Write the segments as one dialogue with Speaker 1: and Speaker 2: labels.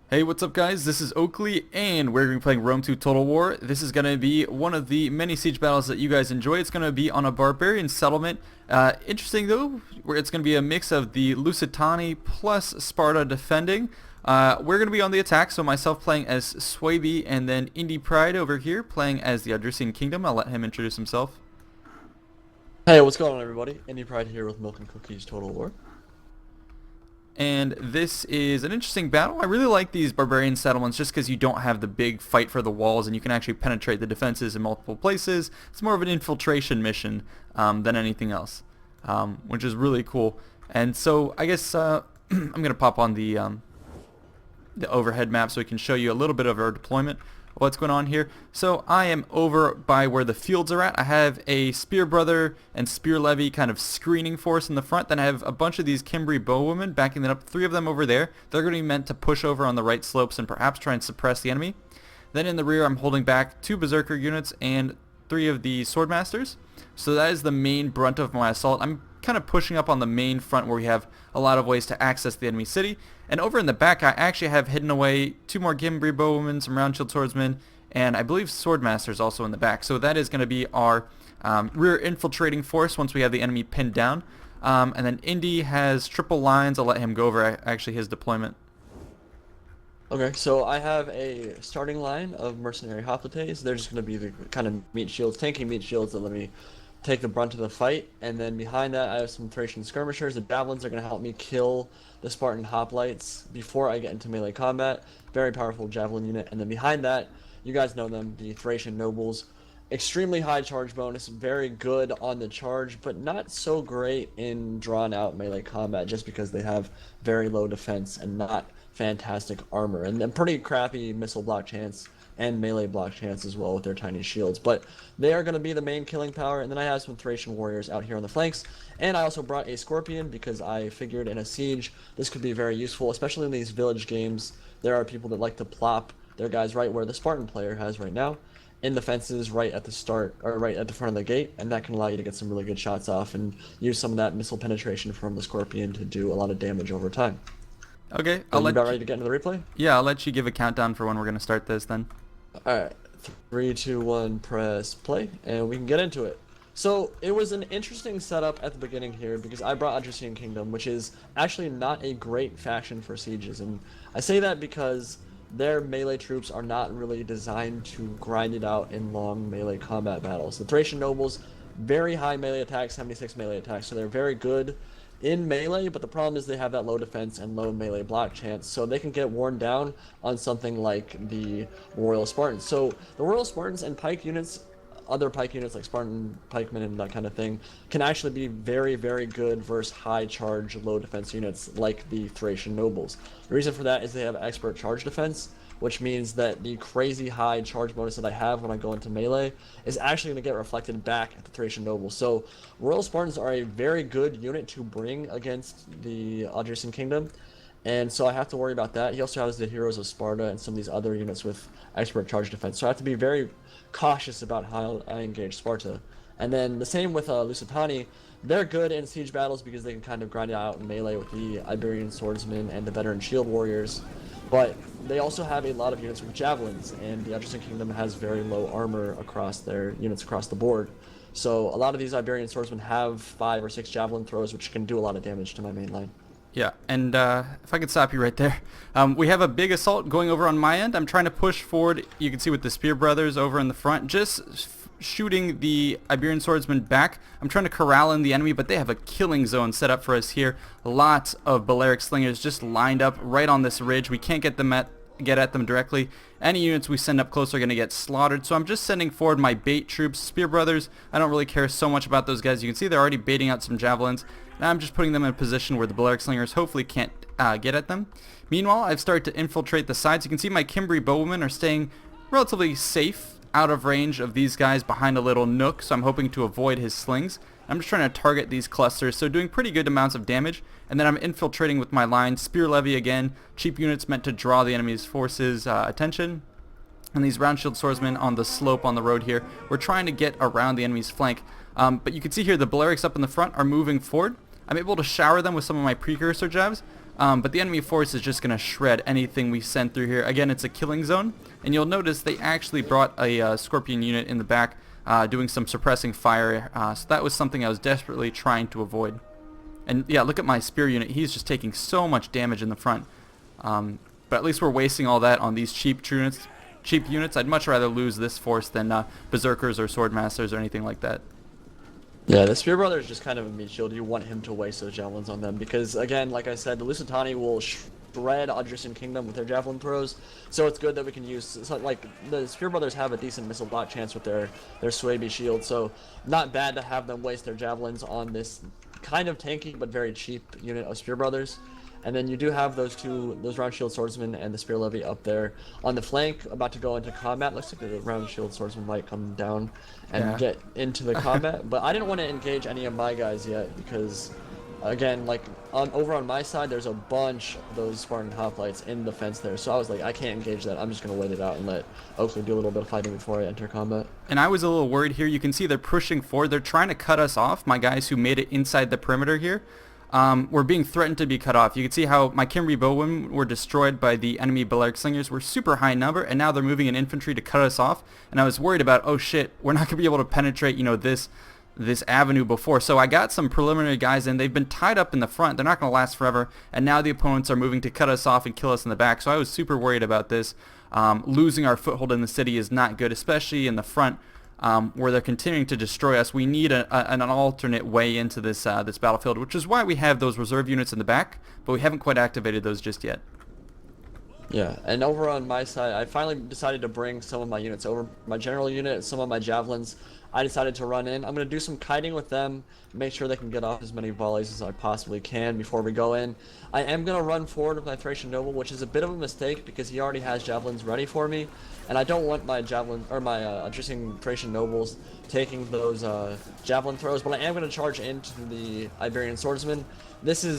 Speaker 1: Hey, what's up guys? This is Oakley and we're going to be playing Rome 2 Total War. This is going to be one of the many siege battles that you guys enjoy. It's going to be on a barbarian settlement. Interesting though, where it's going to be a mix of the Lusitani plus Sparta defending. We're going to be on the attack, so myself playing as Swaby and then Indypride over here playing as the Odrysian Kingdom. I'll let him introduce himself.
Speaker 2: Hey, what's going on, everybody? Indypride here with Milk and Cookies Total War.
Speaker 1: And this is an interesting battle. I really like these barbarian settlements just because you don't have the big fight for the walls and you can actually penetrate the defenses in multiple places. It's more of an infiltration mission than anything else, which is really cool. And so I guess I'm going to pop on the overhead map so we can show you a little bit of our deployment. What's going on here. So I am over by where the fields are at. I have a Spear Brother and Spear Levy kind of screening force in the front. Then I have a bunch of these Cimbri bowwomen backing that up. 3 of them over there. They're going to be meant to push over on the right slopes and perhaps try and suppress the enemy. Then in the rear I'm holding back 2 Berserker units and 3 of the Swordmasters. So that is the main brunt of my assault. I'm kind of pushing up on the main front where we have a lot of ways to access the enemy city. And over in the back I actually have hidden away 2 more Cimbri bowwomen, some round shield swordsmen, and I believe Swordmasters also in the back. So that is going to be our rear infiltrating force once we have the enemy pinned down. And then Indy has triple lines. I'll let him go over actually his deployment.
Speaker 2: Okay, so I have a starting line of mercenary hoplites. They're just going to be the kind of meat shields, tanky meat shields that let me take the brunt of the fight. And then behind that I have some Thracian skirmishers. The javelins are going to help me kill the Spartan hoplites before I get into melee combat. Very powerful javelin unit. And then behind that, you guys know them, the Thracian nobles. Extremely high charge bonus, very good on the charge, but not so great in drawn out melee combat just because they have very low defense and not fantastic armor. And then pretty crappy missile block chance and melee block chance as well with their tiny shields. But they are going to be the main killing power. And then I have some Thracian warriors out here on the flanks. And I also brought a Scorpion because I figured in a siege this could be very useful, especially in these village games. There are people that like to plop their guys right where the Spartan player has right now, in the fences right at the start, or right at the front of the gate, and that can allow you to get some really good shots off and use some of that missile penetration from the Scorpion to do a lot of damage over time.
Speaker 1: Okay,
Speaker 2: Are you about ready to get into the replay?
Speaker 1: Yeah, I'll let you give a countdown for when we're going to start this then.
Speaker 2: Alright, 3, 2, 1, press play, and we can get into it. So, it was an interesting setup at the beginning here, because I brought Odrysian Kingdom, which is actually not a great faction for sieges, and I say that because their melee troops are not really designed to grind it out in long melee combat battles. The Thracian nobles, very high melee attack, 76 melee attack, so they're very good in melee, but the problem is they have that low defense and low melee block chance, so they can get worn down on something like the Royal Spartans. So the Royal Spartans and pike units, other pike units like Spartan pikemen and that kind of thing, can actually be very, very good versus high charge, low defense units like the Thracian nobles. The reason for that is they have expert charge defense, which means that the crazy high charge bonus that I have when I go into melee is actually going to get reflected back at the Thracian nobles. So Royal Spartans are a very good unit to bring against the Odrysian Kingdom, and so I have to worry about that. He also has the Heroes of Sparta and some of these other units with expert charge defense, so I have to be very cautious about how I engage Sparta. And then the same with Lusitani. They're good in siege battles because they can kind of grind it out in melee with the Iberian swordsmen and the veteran shield warriors, but they also have a lot of units with javelins, and the Odrysian Kingdom has very low armor across their units across the board. So a lot of these Iberian swordsmen have 5 or 6 javelin throws, which can do a lot of damage to my main line.
Speaker 1: Yeah, and if I could stop you right there. We have a big assault going over on my end. I'm trying to push forward. You can see with the Spear Brothers over in the front, just shooting the Iberian swordsmen back. I'm trying to corral in the enemy, but they have a killing zone set up for us here. Lots of Balearic slingers just lined up right on this ridge. We can't get at them directly. Any units we send up close are going to get slaughtered, so I'm just sending forward my bait troops. Spear Brothers, I don't really care so much about those guys. You can see they're already baiting out some javelins. Now I'm just putting them in a position where the Balearic slingers hopefully can't get at them. Meanwhile, I've started to infiltrate the sides. You can see my Cimbri bowwomen are staying relatively safe out of range of these guys behind a little nook, so I'm hoping to avoid his slings. I'm just trying to target these clusters, so doing pretty good amounts of damage. And then I'm infiltrating with my line. Spear Levy again, cheap units meant to draw the enemy's forces' attention. And these round shield swordsmen on the slope on the road here, we're trying to get around the enemy's flank. But you can see here the Balearics up in the front are moving forward. I'm able to shower them with some of my precursor jabs, But the enemy force is just going to shred anything we send through here. Again, it's a killing zone, and you'll notice they actually brought a Scorpion unit in the back doing some suppressing fire, so that was something I was desperately trying to avoid. And yeah, look at my spear unit. He's just taking so much damage in the front. But at least we're wasting all that on these cheap units. I'd much rather lose this force than berserkers or swordmasters or anything like that.
Speaker 2: Yeah, the Spear Brother is just kind of a meat shield. You want him to waste those javelins on them because, again, like I said, the Lusitani will shred Odrysian Kingdom with their javelin throws. So it's good that we can use, like, the Spear Brothers have a decent missile block chance with their Suebi shield. So not bad to have them waste their javelins on this kind of tanky but very cheap unit of Spear Brothers. And then you do have those round shield swordsmen and the spear levy up there on the flank, about to go into combat. Looks like the round shield swordsman might come down and get into the combat. But I didn't want to engage any of my guys yet because, again, like over on my side, there's a bunch of those Spartan hoplites in the fence there. So I was like, I can't engage that. I'm just gonna wait it out and let Oakley do a little bit of fighting before I enter combat.
Speaker 1: And I was a little worried here. You can see they're pushing forward. They're trying to cut us off. My guys who made it inside the perimeter here. We're being threatened to be cut off. You can see how my Kimri bowmen were destroyed by the enemy Balearic slingers. We're super high number, and now they're moving in infantry to cut us off. And I was worried about, oh shit, we're not gonna be able to penetrate, this avenue before. So I got some preliminary guys in. They've been tied up in the front. They're not gonna last forever. And now the opponents are moving to cut us off and kill us in the back. So I was super worried about this. Losing our foothold in the city is not good, especially in the front. Where they're continuing to destroy us. We need an alternate way into this battlefield, which is why we have those reserve units in the back, but we haven't quite activated those just yet.
Speaker 2: Yeah, and over on my side, I finally decided to bring some of my units over. My general unit, some of my javelins, I decided to run in. I'm going to do some kiting with them, make sure they can get off as many volleys as I possibly can before we go in. I am going to run forward with my Thracian Noble, which is a bit of a mistake because he already has javelins ready for me. And I don't want my javelin, or my Odrysian Thracian Nobles taking those javelin throws, but I am going to charge into the Iberian Swordsman.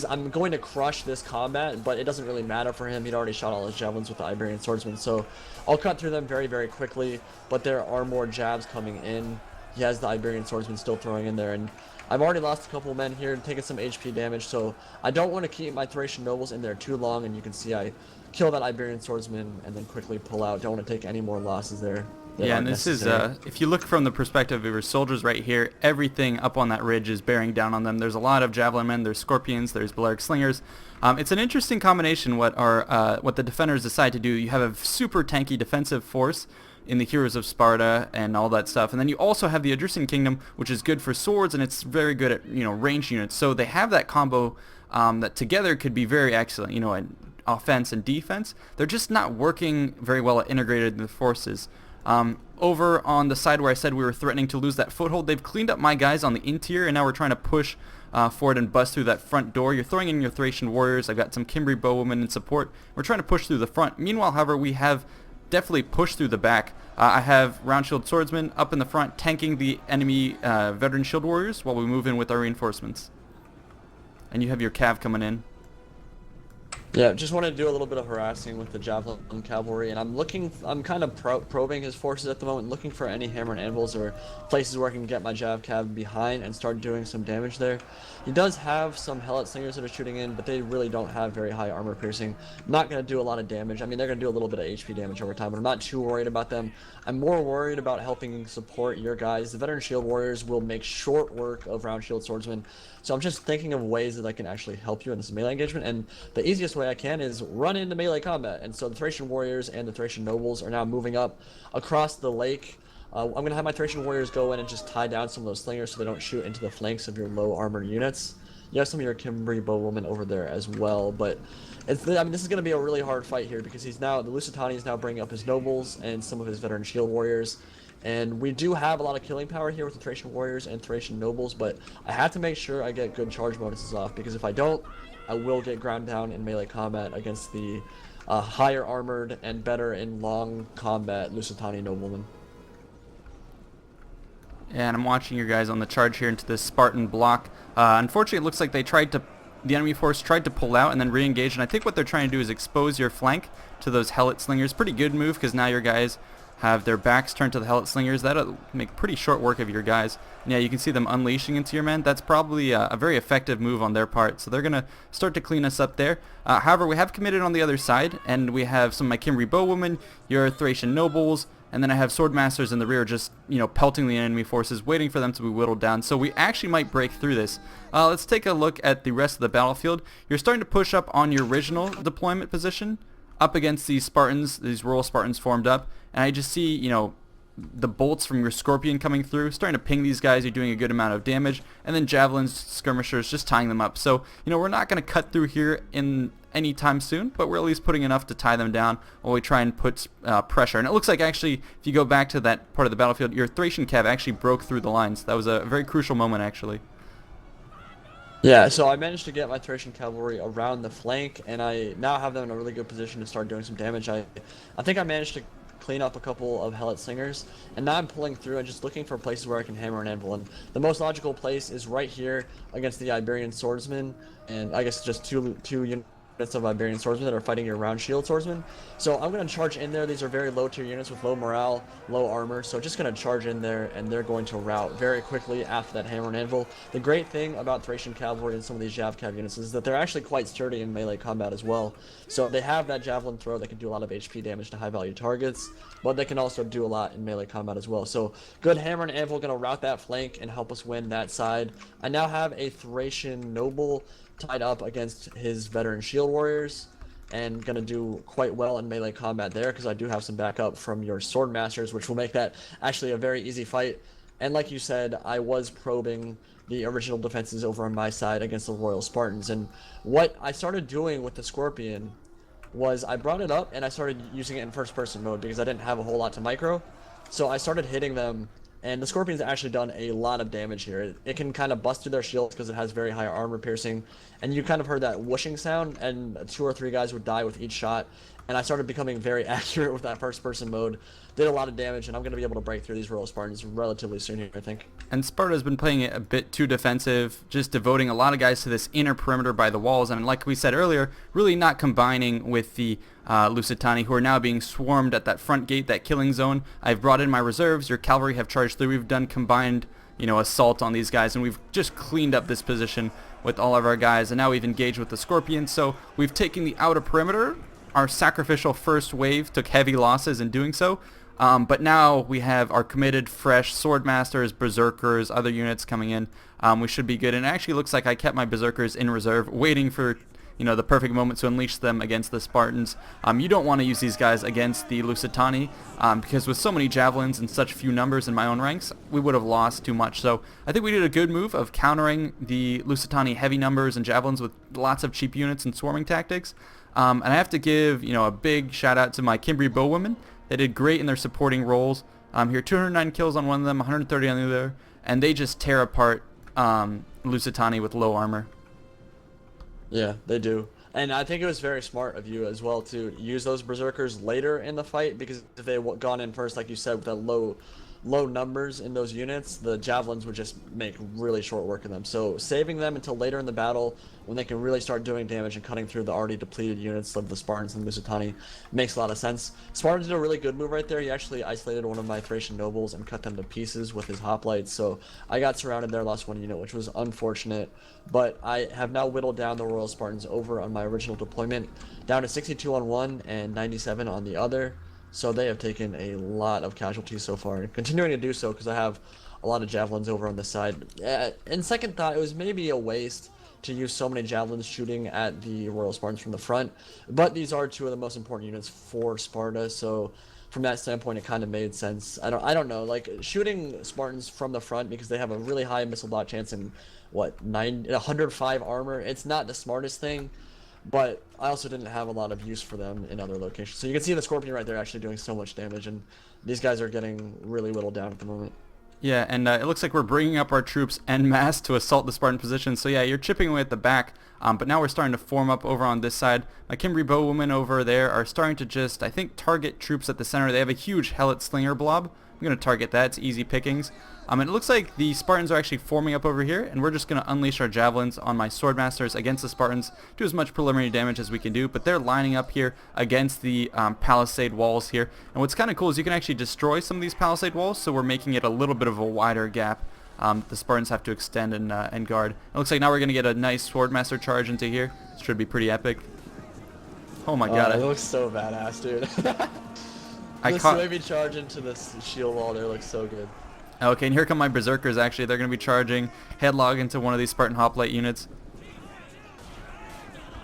Speaker 2: I'm going to crush this combat, but it doesn't really matter for him. He'd already shot all his javelins with the Iberian Swordsman, so I'll cut through them very, very quickly, but there are more jabs coming in. He has the Iberian Swordsman still throwing in there, and I've already lost a couple men here, taking some HP damage, so I don't want to keep my Thracian Nobles in there too long, and you can see I kill that Iberian Swordsman and then quickly pull out. Don't want to take any more losses there.
Speaker 1: Yeah, and this is, if you look from the perspective of your soldiers right here, everything up on that ridge is bearing down on them. There's a lot of javelin men, there's scorpions, there's Balearic slingers. It's an interesting combination what the defenders decide to do. You have a super tanky defensive force in the Heroes of Sparta and all that stuff, and then you also have the Odrysian Kingdom, which is good for swords, and it's very good at ranged units. So they have that combo that together could be very excellent, in offense and defense. They're just not working very well at integrated the forces. Over on the side where I said we were threatening to lose that foothold, they've cleaned up my guys on the interior, and now we're trying to push forward and bust through that front door. You're throwing in your Thracian warriors. I've got some Kimri bowwomen in support. We're trying to push through the front. Meanwhile, however, we have definitely pushed through the back. I have round shield swordsmen up in the front tanking the enemy veteran shield warriors while we move in with our reinforcements. And you have your cav coming in.
Speaker 2: Yeah, just wanted to do a little bit of harassing with the javelin cavalry, and I'm kind of probing his forces at the moment, looking for any hammer and anvils or places where I can get my jav cav behind and start doing some damage there. He does have some helot slingers that are shooting in, but they really don't have very high armor piercing. Not going to do a lot of damage. I mean, they're going to do a little bit of HP damage over time, but I'm not too worried about them. I'm more worried about helping support your guys. The veteran shield warriors will make short work of round shield swordsmen, so I'm just thinking of ways that I can actually help you in this melee engagement, and the easiest way I can is run into melee combat. And so the Thracian warriors and the Thracian nobles are now moving up across the lake. I'm going to have my Thracian warriors go in and just tie down some of those slingers so they don't shoot into the flanks of your low armored units. You have some of your Kimri bowwomen over there as well, but this is going to be a really hard fight here because the Lusitani is now bringing up his nobles and some of his veteran shield warriors. And we do have a lot of killing power here with the Thracian warriors and Thracian nobles, but I have to make sure I get good charge bonuses off, because if I don't, I will get ground down in melee combat against the higher armored and better in long combat Lusitani noblemen.
Speaker 1: And I'm watching your guys on the charge here into this Spartan block. Unfortunately, it looks like the enemy force tried to pull out and then re-engage, and I think what they're trying to do is expose your flank to those helot slingers. Pretty good move, because now your guys have their backs turned to the helot slingers. That'll make pretty short work of your guys. And yeah, you can see them unleashing into your men. That's probably a very effective move on their part. So they're going to start to clean us up there. However, we have committed on the other side, and we have some of my Cimbri bowwomen, your Thracian nobles, and then I have sword masters in the rear just, pelting the enemy forces, waiting for them to be whittled down. So we actually might break through this. Let's take a look at the rest of the battlefield. You're starting to push up on your original deployment position, up against these Spartans, these Royal Spartans formed up. And I just see, the bolts from your Scorpion coming through, starting to ping these guys. You're doing a good amount of damage. And then javelins, skirmishers, just tying them up. So, we're not going to cut through here in any time soon, but we're at least putting enough to tie them down while we try and put pressure. And it looks like actually, if you go back to that part of the battlefield, your Thracian cav actually broke through the lines. That was a very crucial moment, actually.
Speaker 2: Yeah, so I managed to get my Thracian cavalry around the flank, and I now have them in a really good position to start doing some damage. I think I managed to clean up a couple of helot slingers, and now I'm pulling through and just looking for places where I can hammer and anvil. And the most logical place is right here against the Iberian swordsmen, and I guess just two units of Iberian swordsmen that are fighting your round shield swordsmen. So I'm going to charge in there. These are very low tier units with low morale, low armor, so just going to charge in there, and they're going to rout very quickly after that hammer and anvil. The great thing about Thracian cavalry and some of these Jav cav units is that they're actually quite sturdy in melee combat as well. So they have that javelin throw that can do a lot of HP damage to high value targets, but they can also do a lot in melee combat as well. So good hammer and anvil going to rout that flank and help us win that side. I now have a Thracian noble tied up against his veteran shield warriors, and gonna do quite well in melee combat there because I do have some backup from your sword masters, which will make that actually a very easy fight. And like you said, I was probing the original defenses over on my side against the Royal Spartans, and what I started doing with the Scorpion was I brought it up and I started using it in first person mode because I didn't have a whole lot to micro. So I started hitting them, and the Scorpion's actually done a lot of damage here. It can kind of bust through their shields because it has very high armor piercing, and you kind of heard that whooshing sound, and 2 or 3 guys would die with each shot. And I started becoming very accurate with that first person mode. Did a lot of damage, and I'm going to be able to break through these Royal Spartans relatively soon here, I think.
Speaker 1: And Sparta's been playing it a bit too defensive, just devoting a lot of guys to this inner perimeter by the walls, and like we said earlier, really not combining with the Lusitani, who are now being swarmed at that front gate, that killing zone. I've brought in my reserves. Your cavalry have charged through. We've done combined, assault on these guys, and we've just cleaned up this position with all of our guys, and now we've engaged with the Scorpion. So we've taken the outer perimeter. Our sacrificial first wave took heavy losses in doing so, but now we have our committed, fresh sword masters, berserkers, other units coming in. We should be good, and it actually looks like I kept my berserkers in reserve, waiting for the perfect moment to unleash them against the Spartans. You don't want to use these guys against the Lusitani because with so many javelins and such few numbers in my own ranks, we would have lost too much. So I think we did a good move of countering the Lusitani heavy numbers and javelins with lots of cheap units and swarming tactics. And I have to give a big shout out to my Cimbri bowwomen. They did great in their supporting roles. Here 209 kills on one of them, 130 on the other, and they just tear apart Lusitani with low armor.
Speaker 2: Yeah, they do. And I think it was very smart of you as well to use those berserkers later in the fight, because if they had gone in first, like you said, with that low numbers in those units, the javelins would just make really short work of them. So saving them until later in the battle, when they can really start doing damage and cutting through the already depleted units of the Spartans and Lusitani, makes a lot of sense. Spartans did a really good move right there. He actually isolated one of my Thracian nobles and cut them to pieces with his hoplites. So I got surrounded there, lost 1 unit, which was unfortunate. But I have now whittled down the Royal Spartans over on my original deployment, down to 62 on one and 97 on the other. So they have taken a lot of casualties so far, and continuing to do so because I have a lot of javelins over on this side. In second thought, it was maybe a waste to use so many javelins shooting at the Royal Spartans from the front, but these are 2 of the most important units for Sparta, so from that standpoint it kind of made sense. I don't know, like shooting Spartans from the front because they have a really high missile dot chance and 105 armor, it's not the smartest thing. But I also didn't have a lot of use for them in other locations. So you can see the Scorpion right there actually doing so much damage, and these guys are getting really whittled down at the moment.
Speaker 1: Yeah, and it looks like we're bringing up our troops en masse to assault the Spartan position. So yeah, you're chipping away at the back, but now we're starting to form up over on this side. My Cimbri bowwomen over there are starting to just, I think, target troops at the center. They have a huge helot slinger blob I'm going to target that. It's easy pickings. And it looks like the Spartans are actually forming up over here, and we're just going to unleash our javelins on my swordmasters against the Spartans, do as much preliminary damage as we can do, but they're lining up here against the palisade walls here. And what's kind of cool is you can actually destroy some of these palisade walls, so we're making it a little bit of a wider gap. The Spartans have to extend and guard. It looks like now we're going to get a nice swordmaster charge into here. This should be pretty epic. Oh my god.
Speaker 2: It looks so badass, dude. The wavy charge into this shield wall there looks so good.
Speaker 1: Okay, and here come my berserkers actually. They're going to be charging headlog into one of these Spartan hoplite units.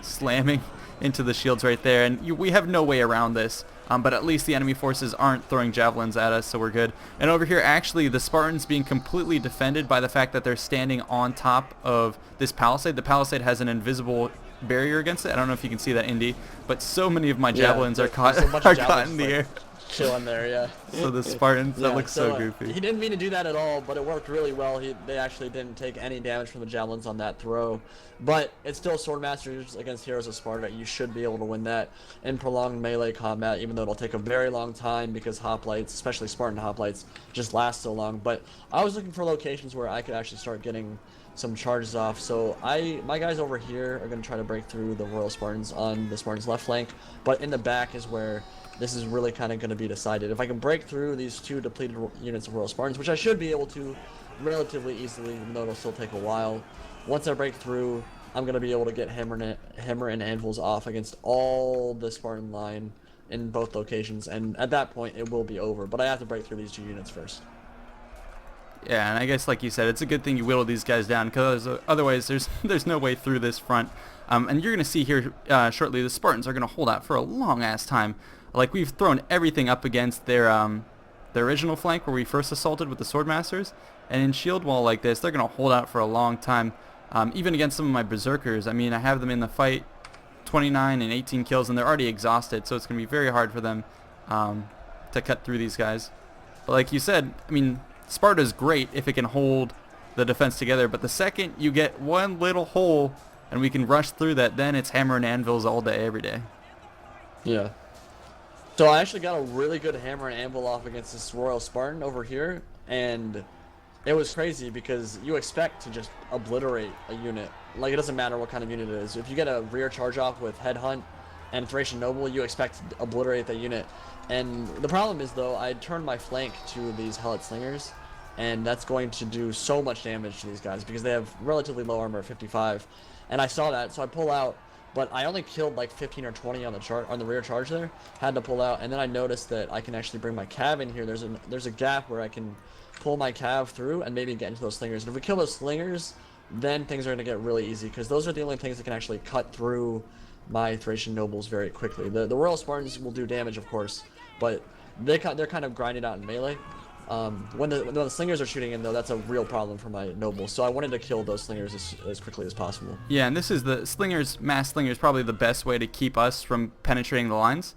Speaker 1: Slamming into the shields right there. And we have no way around this. But at least the enemy forces aren't throwing javelins at us, so we're good. And over here, actually, the Spartans being completely defended by the fact that they're standing on top of this palisade. The palisade has an invisible barrier against it. I don't know if you can see that, Indy, but so many of my javelins are caught in the air.
Speaker 2: Chilling there, yeah.
Speaker 1: So the Spartans, that looks so goofy.
Speaker 2: He didn't mean to do that at all, but it worked really well. They actually didn't take any damage from the javelins on that throw. But it's still Swordmasters against Heroes of Sparta. You should be able to win that in prolonged melee combat, even though it'll take a very long time because hoplites, especially Spartan hoplites, just last so long. But I was looking for locations where I could actually start getting some charges off. So my guys over here are going to try to break through the Royal Spartans on the Spartans' left flank, but in the back is where this is really kind of going to be decided. If I can break through these two depleted units of Royal Spartans, which I should be able to relatively easily, even though it'll still take a while. Once I break through, I'm going to be able to get hammer and anvils off against all the Spartan line in both locations, and at that point it will be over. But I have to break through these two units first.
Speaker 1: Yeah, and I guess like you said, it's a good thing you whittle these guys down, because otherwise there's no way through this front. And you're going to see here shortly the Spartans are going to hold out for a long-ass time. Like, we've thrown everything up against their original flank where we first assaulted with the Swordmasters, and in shield wall like this, they're going to hold out for a long time. Even against some of my berserkers, I mean, I have them in the fight, 29 and 18 kills, and they're already exhausted, so it's going to be very hard for them to cut through these guys. But like you said, I mean, Sparta's great if it can hold the defense together, but the second you get one little hole and we can rush through that, then it's hammer and anvils all day, every day.
Speaker 2: Yeah. So I actually got a really good hammer and anvil off against this Royal Spartan over here, and it was crazy because you expect to just obliterate a unit. Like, it doesn't matter what kind of unit it is. If you get a rear charge off with Headhunt and Thracian Noble, you expect to obliterate that unit. And the problem is, though, I turned my flank to these Helot Slingers, and that's going to do so much damage to these guys because they have relatively low armor at 55. And I saw that, so I pull out. But I only killed like 15 or 20 on the rear charge there. Had to pull out, and then I noticed that I can actually bring my cav in here. There's a gap where I can pull my cav through and maybe get into those slingers. And if we kill those slingers, then things are going to get really easy because those are the only things that can actually cut through my Thracian nobles very quickly. The Royal Spartans will do damage, of course, but they're kind of grinded out in melee. When the slingers are shooting in, though, that's a real problem for my nobles. So I wanted to kill those slingers as quickly as possible.
Speaker 1: Yeah, and this is the slingers, mass slingers, probably the best way to keep us from penetrating the lines.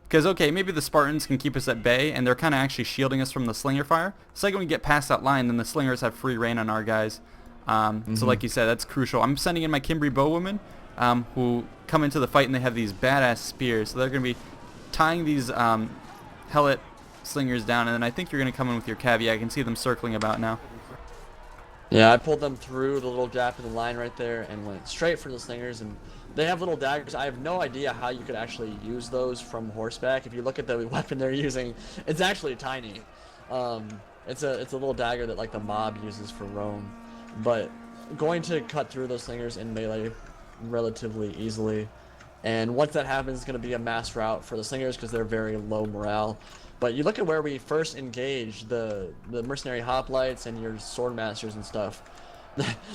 Speaker 1: Because, okay, maybe the Spartans can keep us at bay, and they're kind of actually shielding us from the slinger fire. The second we get past that line, then the slingers have free reign on our guys. So like you said, that's crucial. I'm sending in my Cimbri bowwomen, who come into the fight, and they have these badass spears. So they're going to be tying these Helot slingers down, and then I think you're going to come in with your cav. I can see them circling about now.
Speaker 2: Yeah, I pulled them through the little gap in the line right there and went straight for the slingers, and they have little daggers. I have no idea how you could actually use those from horseback. If you look at the weapon they're using, it's actually tiny. It's a little dagger that like the mob uses for Rome, but going to cut through those slingers in melee relatively easily. And once that happens, it's going to be a mass rout for the slingers because they're very low morale. But you look at where we first engaged, the mercenary hoplites and your swordmasters and stuff.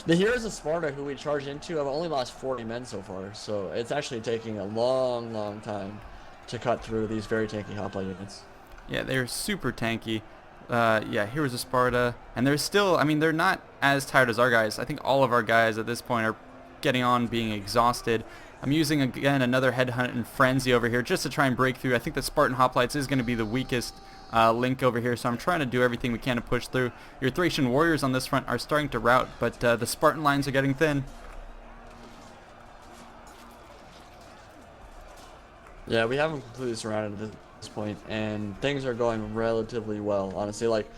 Speaker 2: The Heroes of Sparta who we charged into have only lost 40 men so far. So it's actually taking a long time to cut through these very tanky hoplite units.
Speaker 1: Yeah, they're super tanky. Yeah, Heroes of Sparta. And they're still, I mean, they're not as tired as our guys. I think all of our guys at this point are getting on being exhausted. I'm using, again, another Headhunt and Frenzy over here just to try and break through. I think the Spartan Hoplites is going to be the weakest link over here, so I'm trying to do everything we can to push through. Your Thracian warriors on this front are starting to rout, but the Spartan lines are getting thin.
Speaker 2: Yeah, we have them completely surrounded at this point, and things are going relatively well, honestly. Like,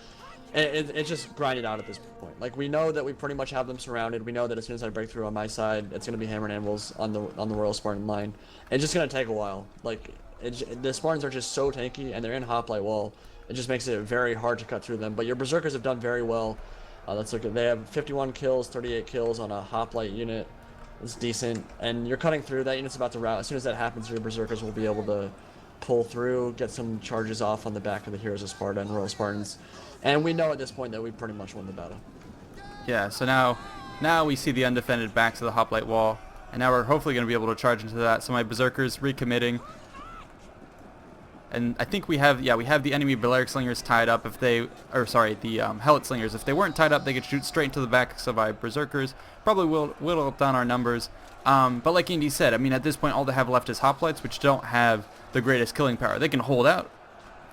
Speaker 2: it's just grinded out at this point. Like, we know that we pretty much have them surrounded. We know that as soon as I break through on my side, it's gonna be hammer and anvils on the Royal Spartan line. It's just gonna take a while. Like, the Spartans are just so tanky, and they're in hoplite wall. It just makes it very hard to cut through them. But your berserkers have done very well. Let's look at they have 51 kills, 38 kills on a hoplite unit. It's decent, and you're cutting through. That unit's about to rout. As soon as that happens, your berserkers will be able to pull through, get some charges off on the back of the Heroes of Sparta and Royal Spartans. And we know at this point that we pretty much won the battle.
Speaker 1: Yeah, so now we see the undefended backs of the hoplite wall, and now we're hopefully going to be able to charge into that. So my berserkers recommitting, and I think we have the enemy Balearic Slingers tied up. If they, or sorry, the Helot Slingers, if they weren't tied up, they could shoot straight into the backs of our berserkers. Probably will whittle down our numbers. But like Indy said, I mean, at this point, all they have left is hoplites, which don't have the greatest killing power. They can hold out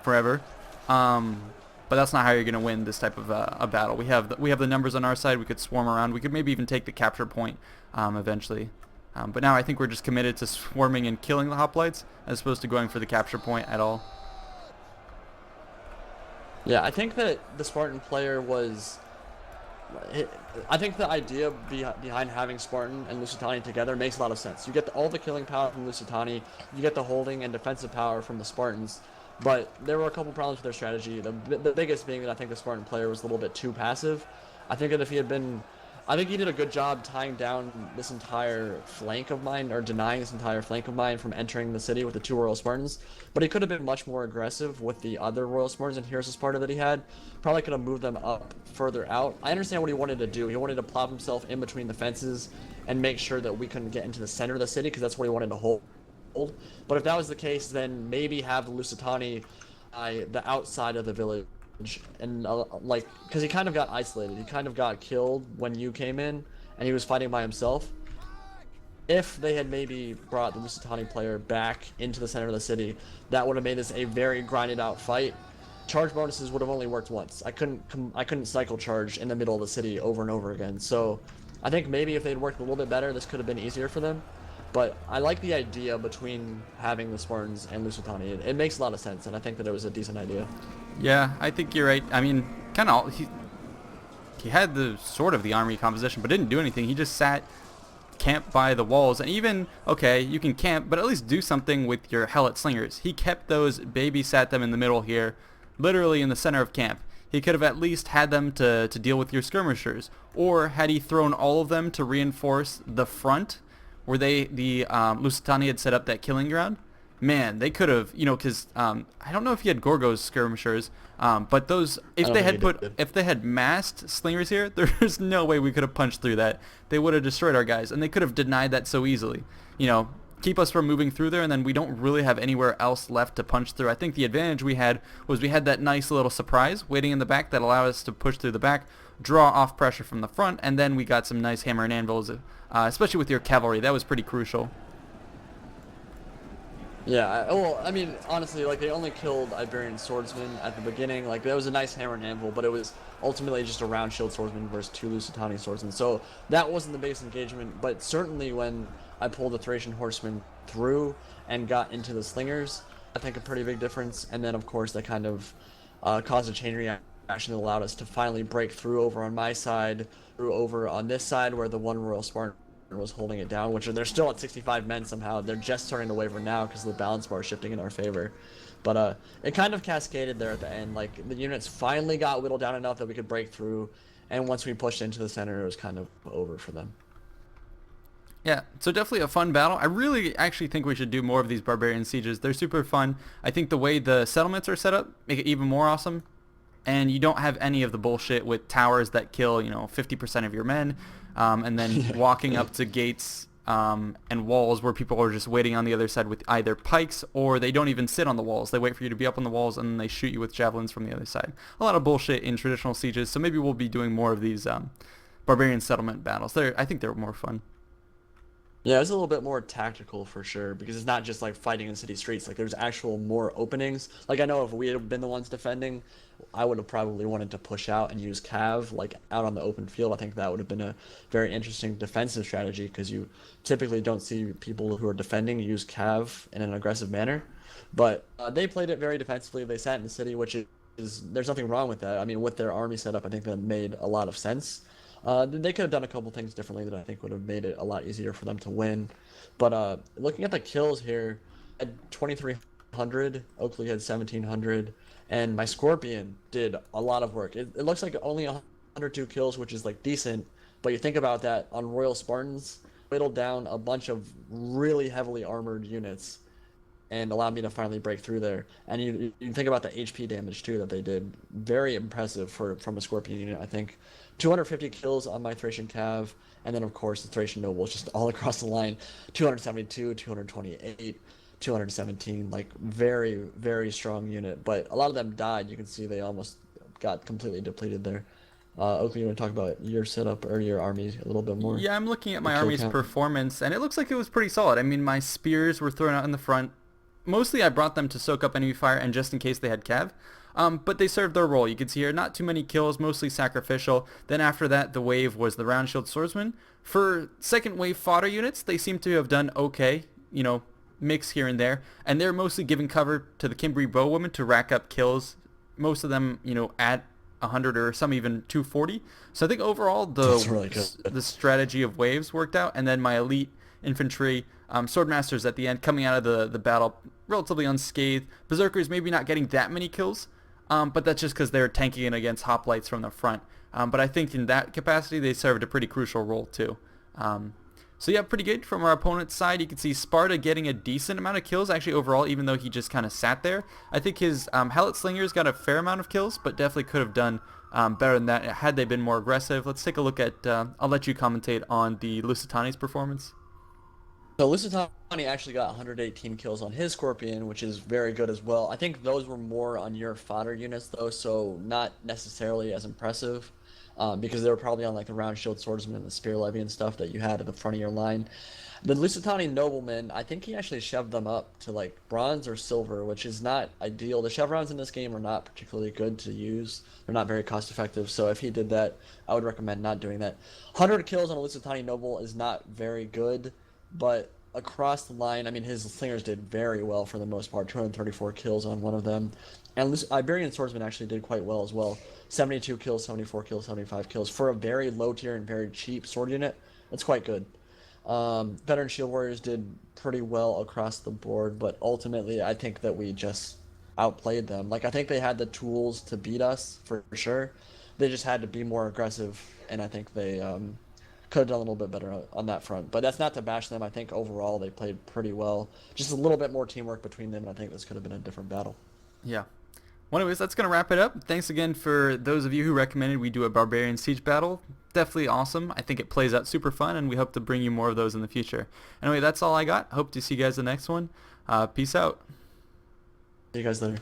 Speaker 1: forever, but that's not how you're going to win this type of a battle. We have the numbers on our side. We could swarm around. We could maybe even take the capture point eventually. But now I think we're just committed to swarming and killing the hoplites as opposed to going for the capture point at all.
Speaker 2: Yeah, I think that the Spartan player was. I think the idea behind having Spartan and Lusitani together makes a lot of sense. You get all the killing power from Lusitani, you get the holding and defensive power from the Spartans, but there were a couple problems with their strategy. The biggest being that I think the Spartan player was a little bit too passive. I think that if he had been I think he did a good job tying down this entire flank of mine, or denying this entire flank of mine from entering the city with the two Royal Spartans. But he could have been much more aggressive with the other Royal Spartans and Heroes of Sparta that he had. Probably could have moved them up further out. I understand what he wanted to do. He wanted to plop himself in between the fences and make sure that we couldn't get into the center of the city, because that's what he wanted to hold. But if that was the case, then maybe have the Lusitani the outside of the village. And like, because he kind of got isolated, he kind of got killed when you came in and he was fighting by himself. If they had maybe brought the Lusitani player back into the center of the city, that would have made this a very grinded out fight. Charge bonuses would have only worked once. I couldn't cycle charge in the middle of the city over and over again. So I think maybe if they'd worked a little bit better, this could have been easier for them. But I like the idea between having the Spartans and Lusitani. It makes a lot of sense, and I think that it was a decent idea.
Speaker 1: Yeah, I think you're right. I mean, kind of, he had the sort of the army composition, but didn't do anything. He just sat, camped by the walls, and even, okay, you can camp, but at least do something with your Helot Slingers. He kept those, babysat them in the middle here, literally in the center of camp. He could have at least had them to deal with your skirmishers, or had he thrown all of them to reinforce the front, where the Lusitani had set up that killing ground. Man, they could have, because I don't know if he had Gorgo's skirmishers, but those, if they had massed slingers here, there's no way we could have punched through that. They would have destroyed our guys, and they could have denied that so easily. Keep us from moving through there, and then we don't really have anywhere else left to punch through. I think the advantage we had was we had that nice little surprise waiting in the back that allowed us to push through the back, draw off pressure from the front, and then we got some nice hammer and anvils, especially with your cavalry. That was pretty crucial.
Speaker 2: Yeah, well, I mean, honestly, like, they only killed Iberian swordsmen at the beginning. Like, that was a nice hammer and anvil, but it was ultimately just a round shield swordsman versus two Lusitani swordsmen. So that wasn't the biggest engagement, but certainly when I pulled the Thracian horsemen through and got into the slingers, I think a pretty big difference. And then, of course, that kind of caused a chain reaction that allowed us to finally break through over on my side, through over on this side where the one Royal Spartan was holding it down, which they're still at 65 men somehow. They're just starting to waver now because the balance bar is shifting in our favor. But it kind of cascaded there at the end. Like, the units finally got whittled down enough that we could break through, and once we pushed into the center, it was kind of over for them.
Speaker 1: Yeah, so definitely a fun battle. I really actually think we should do more of these barbarian sieges. They're super fun. I think the way the settlements are set up make it even more awesome. And you don't have any of the bullshit with towers that kill, 50% of your men, and then walking up to gates and walls where people are just waiting on the other side with either pikes, or they don't even sit on the walls. They wait for you to be up on the walls, and then they shoot you with javelins from the other side. A lot of bullshit in traditional sieges, so maybe we'll be doing more of these barbarian settlement battles. I think they're more fun.
Speaker 2: Yeah, it's a little bit more tactical for sure because it's not just like fighting in city streets. Like there's actual more openings. Like I know if we had been the ones defending, I would have probably wanted to push out and use cav like out on the open field. I think that would have been a very interesting defensive strategy because you typically don't see people who are defending use cav in an aggressive manner. But they played it very defensively. They sat in the city, which is there's nothing wrong with that. I mean, with their army setup, I think that made a lot of sense. They could have done a couple things differently that I think would have made it a lot easier for them to win. But looking at the kills here, at 2,300, Oakley had 1,700, and my Scorpion did a lot of work. It looks like only 102 kills, which is like decent, but you think about that on Royal Spartans, whittled down a bunch of really heavily armored units and allowed me to finally break through there. And you think about the HP damage too that they did. Very impressive from a Scorpion unit, I think. 250 kills on my Thracian Cav, and then of course the Thracian Nobles just all across the line. 272, 228, 217, like very, very strong unit. But a lot of them died. You can see they almost got completely depleted there. Oakley, you want to talk about your setup or your army a little bit more?
Speaker 1: Yeah, I'm looking at
Speaker 2: The
Speaker 1: my
Speaker 2: kill
Speaker 1: army's
Speaker 2: count.
Speaker 1: performance, and it looks like it was pretty solid. I mean, my spears were thrown out in the front. Mostly I brought them to soak up enemy fire and just in case they had cav. But they served their role. You can see here, not too many kills, mostly sacrificial. Then after that, the wave was the round shield swordsman. For second wave fodder units, they seem to have done okay, mix here and there. And they're mostly giving cover to the Kimberly bowwomen to rack up kills. Most of them, at 100 or some even 240. So I think overall
Speaker 2: That's really good.
Speaker 1: the strategy of waves worked out. And then my elite infantry, swordmasters at the end coming out of the battle relatively unscathed. Berserkers maybe not getting that many kills, but that's just because they're tanking it against hoplites from the front. But I think in that capacity they served a pretty crucial role too. So yeah, pretty good from our opponent's side. You can see Sparta getting a decent amount of kills actually overall, even though he just kind of sat there. I think his Helot Slingers got a fair amount of kills, but definitely could have done better than that had they been more aggressive. Let's take a look at, I'll let you commentate on the Lusitani's performance.
Speaker 2: So Lusitani actually got 118 kills on his Scorpion, which is very good as well. I think those were more on your fodder units though, so not necessarily as impressive, because they were probably on like the round shield swordsman and the spear levy and stuff that you had at the front of your line. The Lusitani nobleman, I think he actually shoved them up to like bronze or silver, which is not ideal. The chevrons in this game are not particularly good to use. They're not very cost effective, so if he did that, I would recommend not doing that. 100 kills on a Lusitani noble is not very good. But across the line, I mean, his slingers did very well for the most part. 234 kills on one of them. And Iberian Swordsman actually did quite well as well. 72 kills, 74 kills, 75 kills. For a very low tier and very cheap sword unit, that's quite good. Veteran Shield Warriors did pretty well across the board, but ultimately I think that we just outplayed them. Like, I think they had the tools to beat us for sure. They just had to be more aggressive, and I think they could have done a little bit better on that front. But that's not to bash them. I think overall they played pretty well. Just a little bit more teamwork between them, and I think this could have been a different battle.
Speaker 1: Yeah. Well, anyways, that's going to wrap it up. Thanks again for those of you who recommended we do a Barbarian Siege battle. Definitely awesome. I think it plays out super fun, and we hope to bring you more of those in the future. Anyway, that's all I got. Hope to see you guys the next one. Peace out.
Speaker 2: See you guys later.